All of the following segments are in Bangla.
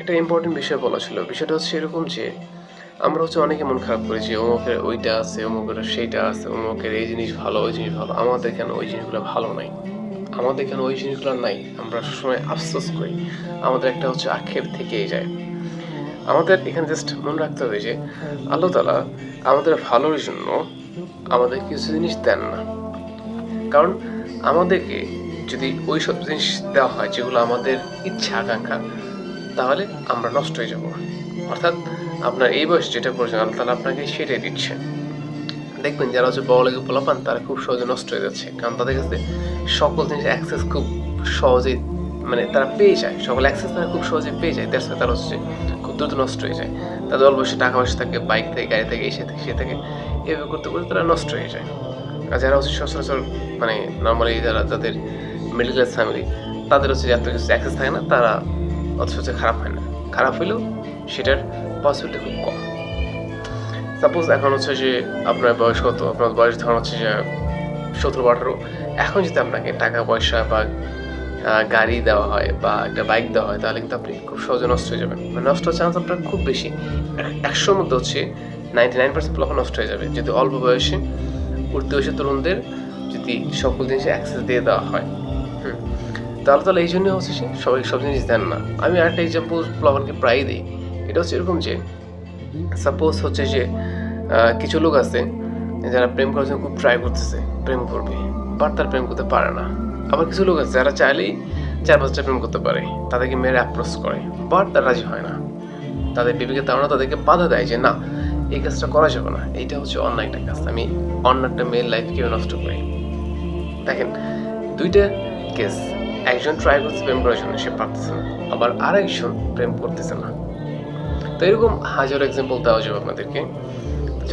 একটা ইম্পর্টেন্ট বিষয় বলা ছিল। বিষয়টা হচ্ছে এরকম যে, আমরা হচ্ছে অনেকে মন খারাপ করি যে, অমুকের ওইটা আছে, অমুকের সেইটা আছে, অমুকের এই জিনিস ভালো, ওই জিনিস ভালো। আমাদের কেন ওই জিনিসগুলো ভালো নাই? আমাদের কেন ওই জিনিসগুলো নাই? আমরা সবসময় আফসোস করি। আমাদের একটা হচ্ছে আক্ষেপ থেকেই যায়। আমাদের এখানে জাস্ট মনে রাখতে হবে যে, আল্লাহ তাআলা আমাদের ভালোর জন্য আমাদের কিছু জিনিস দেন না। কারণ আমাদেরকে যদি ওইসব জিনিস দেওয়া হয় যেগুলো আমাদের ইচ্ছা আকাঙ্ক্ষা, তাহলে আমরা নষ্ট হয়ে যাব। অর্থাৎ আপনার এই বয়সে যেটা প্রয়োজন আল্লাহ তাআলা আপনাকে সেটাই দিচ্ছেন। দেখবেন যারা হচ্ছে বড়লোকি পোলাপান তারা খুব সহজে নষ্ট হয়ে যাচ্ছে। কারণ তাদের কাছে সকল জিনিসের অ্যাক্সেস খুব সহজেই মানে তারা পেয়ে যায়। সকল অ্যাক্সেস তারা খুব সহজেই পেয়ে যায়। দ্যাটস ওয়াই তারা হচ্ছে খুব দ্রুত নষ্ট হয়ে যায়। তাদের অল্প বয়সে টাকা পয়সা থাকে, বাইক থাকে, গাড়ি থাকে, এই সে থাকে। এভাবে করতে, করতে তারা নষ্ট হয়ে যায়। আর যারা হচ্ছে সচরাচর মানে নরমালি যাদের মিডল ক্লাস ফ্যামিলি তাদের হচ্ছে এত কিছু অ্যাক্সেস থাকে না, তারা অত সহজে খারাপ হয় না। খারাপ হইলেও সেটার পসিবিলিটি খুব কম। সাপোজ এখন হচ্ছে যে আপনার বয়স কত? আপনার বয়স ধরুন হচ্ছে যে ১৭-১৮। এখন যদি আপনাকে টাকা পয়সা বা গাড়ি দেওয়া হয় বা একটা বাইক দেওয়া হয় তাহলে কিন্তু আপনি খুব সহজে নষ্ট হয়ে যাবেন। মানে নষ্ট হওয়ার চান্স আপনার খুব বেশি। ১০০ র মধ্যে হচ্ছে 99% পোলাপান নষ্ট হয়ে যাবে। যদি অল্প বয়সে উঠতি বয়সী তরুণদের যদি সকল জিনিসে অ্যাক্সেস দিয়ে দেওয়া হয়। হুম। তাহলে এই জন্য হচ্ছে সে সবাই সব জিনিস দেন না। আমি আরেকটা এক্সাম্পল পোলাপানকে প্রায়ই দিই। এটা হচ্ছে এরকম যে সাপোজ হচ্ছে যে কিছু লোক আছে যারা প্রেম করার জন্য খুব ট্রাই করতেছে, প্রেম করবে, বাট তারা প্রেম করতে পারে না। আবার কিছু লোক আছে যারা চাইলেই ৪-৫টা প্রেম করতে পারে, তাদেরকে মেয়েরা অ্যাপ্রোচ করে, বাট তারা রাজি হয় না। তাদের বিবেকের ধারণা তাদেরকে বাধা দেয় যে না, এই কাজটা করা যাবে না, এইটা হচ্ছে অন্য একটা কাজ, আমি অন্য একটা মেয়ের লাইফ কিভাবে নষ্ট করি। দেখেন, দুইটা কেস, একজন ট্রাই করছে প্রেম করার জন্য, সে পারতেছে না, আবার আরেকজন প্রেম করতেছে না। তো এরকম হাজারো এক্সাম্পল দেওয়া যাবে আপনাদেরকে।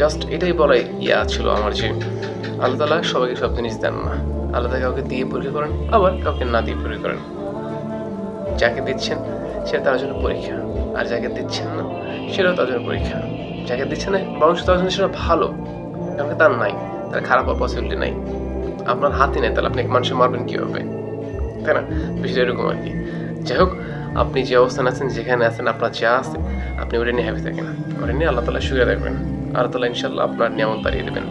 জাস্ট এটাই বলাই ছিল আমার যে আল্লাহ তাআলা সবাইকে সব জিনিস দেন না। আল্লাহ তাআলা কাউকে দিয়ে পরীক্ষা করেন, আবার কাউকে না দিয়ে পরীক্ষা করেন। যাকে দিচ্ছেন সেটা তার জন্য পরীক্ষা, আর যাকে দিচ্ছেন না সেটাও তার জন্য পরীক্ষা। যাকে দিচ্ছেন না বরং তার জন্য সেটা ভালো, কারণ তার নাই, তার খারাপ হওয়ার পসিবিলিটি নাই। আপনার হাতে নেই, তাহলে আপনি মানুষকে মারবেন কীভাবে? তাই না? বিষয়টা এরকম আর কি। যাই হোক, আপনি যে অবস্থানে আছেন, যেখানে আছেন, আপনার যা আছে আপনি ওটা নিয়ে হ্যাপি থাকেন। ওটা নিয়ে আল্লাহ তাআলার শুকরিয়া রাখবেন। আল্লাহ তাআলা ইনশাআল্লাহ আপনার নিয়ামত বাড়িয়ে দেবেন।